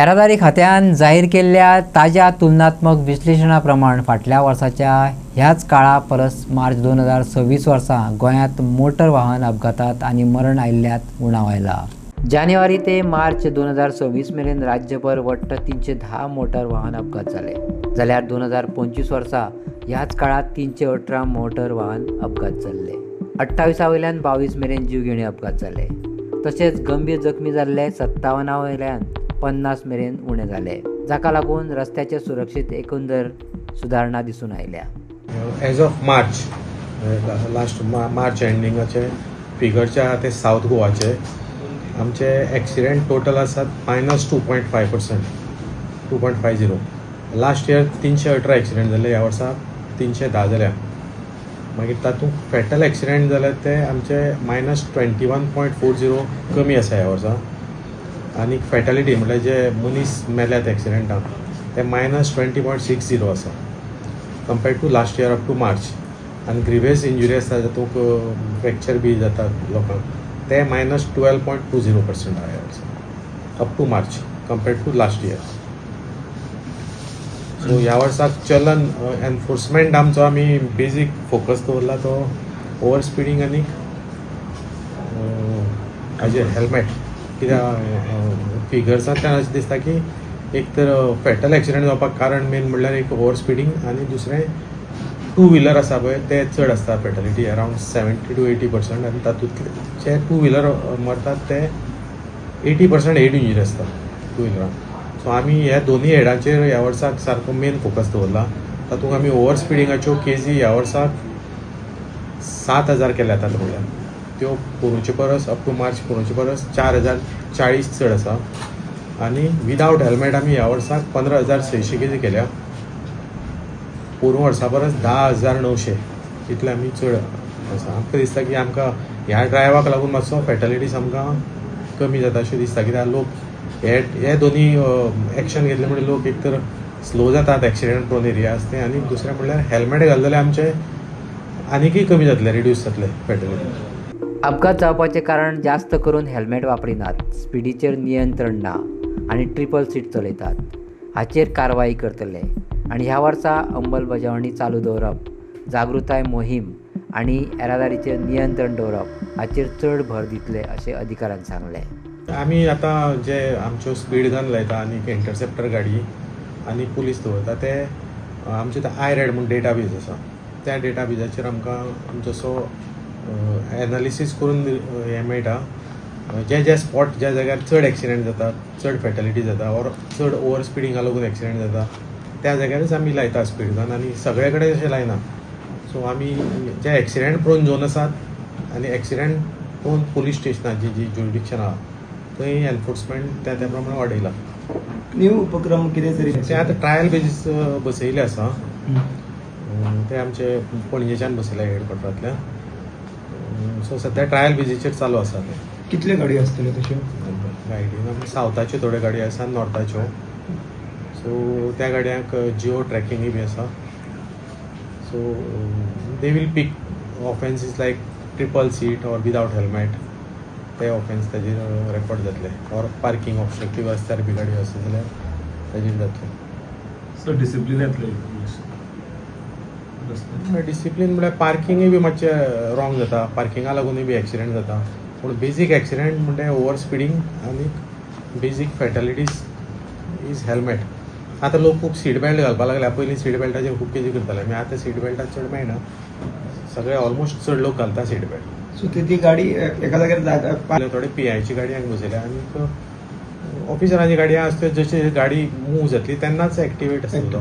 येरादारी खात्यान जाहीर केल्ल्या ताज्या तुलनात्मक विश्लेशणाप्रमाण फाटल्या वर्साच्या ह्याच काळा परस मार्च 2026 वर्सा गोंयांत मोटर वाहन अपघातात आणि मरण आयिल्ल्यात उणाव आयला। जानेवारी ते मार्च 2026 मेरेन राज्यभर वट्ट 310 मोटर वाहन अपघात जाले, जाल्यार 2025 वर्सा ह्याच काळात 318 मोटर वाहन अपघात जाल्ले। 28 वयल्यान 22 मेरेन जीवघेणे अपघात जाले, तशेंच गंभीर जखमी जाल्ले 57 वयल्यान 50 मेरेन उणे जाले, जाका लागून रस्त्याचे सुरक्षेत एकंदर सुदारणा दिसून आयल्या। As of March last March एंडिंगाचे फिगरचे आहा ते साऊथ गोवाचे आमचे एक्सिडेंट टोटल आसात -2.5%, 2.50। लास्ट इयर 318 एक्सिडेंट जाले, ह्या वर्सा 310 जाल्या। मागीर तातूंत फॅटल एक्सिडेंट जाले ते आमचे -21.40 कमी आसा ह्या वर्सा। आनी फॅटलिटी म्हटल्यार जे मनीस मेल्यात एक्सिडेंटान ते -20.60 आसा compared to last year up to March. आनी ग्रिवियस इंजुरी आसा जातूंत फ्रॅक्चर बी जातात लोकांक ते -12.20% आहा ह्या वर्सा up to March compared to last year. So ह्या वर्साक चलन एनफोर्समेंट आमचो आमी बेजीक फोकस दवरला तो ओवर स्पिडींग आनी हाजेर हेल्मेट। कित्याक फिगर्सांतल्यान अशें दिसता की एक तर फॅटल एक्सिडेंट जावपाक कारण मेन म्हणल्यार एक ओवर स्पिडींग आनी दुसरें टू व्हिलर आसा पळय ते चड आसता फॅटलिटी अरावंड 70 to 80%। आनी तातूंतले जे टू व्हिलर मरतात ते 80% हेड इंजुरी आसता टू व्हिलरान। सो आमी ह्या दोनी हेडाचेर ह्या वर्साक सारको मेन फोकस दवरला। तातूंत आमी ओवर स्पिडींगाच्यो केसी ह्या वर्साक 7,000 केल्यात म्हणल्यार त्यो पोरूंचे परस अप टू मार्च पोरूंचे परस 4,040 चड आसा। आनी विदावट हेल्मेट आमी ह्या वर्साक 15,600 केजी केल्या, पोरूं वर्सा परस 10,900 इतले आमी चड आसा। आमकां दिसता की आमकां ह्या ड्रायवाक लागून मातसो फॅटलिटीज आमकां कमी जाता अशें दिसता, कित्याक लोक हे दोनी एक्शन घेतले म्हणजे लोक एक तर स्लो जातात एक्सिडेंट प्रोन एरियाज ते, आनी दुसरें म्हणल्यार हेल्मेट घाल जाल्यार आमचे आनीकय कमी जातले, रिड्यूस जातले फॅटलिटी। अपघात जावपाचे कारण जास्त करून हेल्मेट वापरिनात, स्पिडीचेर नियंत्रण ना आनी ट्रिपल सीट चलयतात, हाचेर कारवाई करतले। आनी ह्या वर्सा अंमलबजावणी चालू दवरप, जागृताय मोहीम आनी येरादारीचेर नियंत्रण दवरप हाचेर चड भर दितले अशें अधिकाऱ्यान सांगले। आमी आतां जे आमच्यो स्पीड गन लायता आनी इंटरसेप्टर गाडी आनी पुलीस दवरता ते आमचे आयरेड म्हणून डेटाबेज आसा, त्या डेटाबेजाचेर आमकां आमचो एनालिसीस करून हें मेळटा जे स्पॉट ज्या जाग्यार चड एक्सिडेंट जाता, चड फॅटलिटी जाता ऑर चड ओवर स्पिडींगा लागून एक्सिडेंट जाता त्या जाग्यारच आमी लायता स्पीड गन, आनी सगळे कडेन अशें लायना। सो आमी जे एक्सिडेंट प्रोन झोन आसात आनी एक्सिडेंट प्रोन पुलीस स्टेशनाची जी ज्युरिडिक्शन आहा थंय एनफोर्समेंट त्या प्रमाणे वाडयला। न्यू उपक्रम कितें तरी ते आतां ट्रायल बेजीस बसयले आसा, ते आमचे पणजेच्यान बसयल्या हेडक्वॉर्टरांतल्यान। सो सध्या ट्रायल बेजीचेर चालू आसा ते। कितले गाडी आसतल्यो तश्यो? गायडीन सावथाच्यो थोड्यो गाडी आसा, नॉर्थाच्यो। सो त्या गाडयांक जिओ ट्रॅकिंगूय बी आसा। So they will pick offences like triple seat or without helmet, ते ऑफेन्स ताजेर रेकॉर्ड जातले, ऑर पार्किंग ऑब्स्ट्रक्टीव रस्त्यार बी गाडी आसा जाल्यार ताजेर जातले। सो डिसिप्लीन येतले डिसिप्लीन म्हळ्यार पार्किंगूय बी मातशें रॉंग जाता, पार्किंगा लागूनय बी एक्सिडेंट जाता। पूण बेजीक एक्सिडेंट म्हणजे ओवर स्पिडींग आनी बेजीक फॅटलिटीज इज हेल्मेट। आतां लोक खूब सीट बेल्ट घालपाक लागल्या, पयलीं सीट बेल्टाचेर खूब केजी करताले, आमी आतां सीट बेल्टाक चड मेळना, सगळे ऑलमोस्ट चड लोक घालता सीट बेल्ट। सो ती गाडी एका जाग्यार थोडे पीआयची गाडी हांगा बसयल्या आनी ऑफिसरांची गाडी आसता, जशी गाडी मूव जातली तेन्नाच एक्टिवेट आसतलो।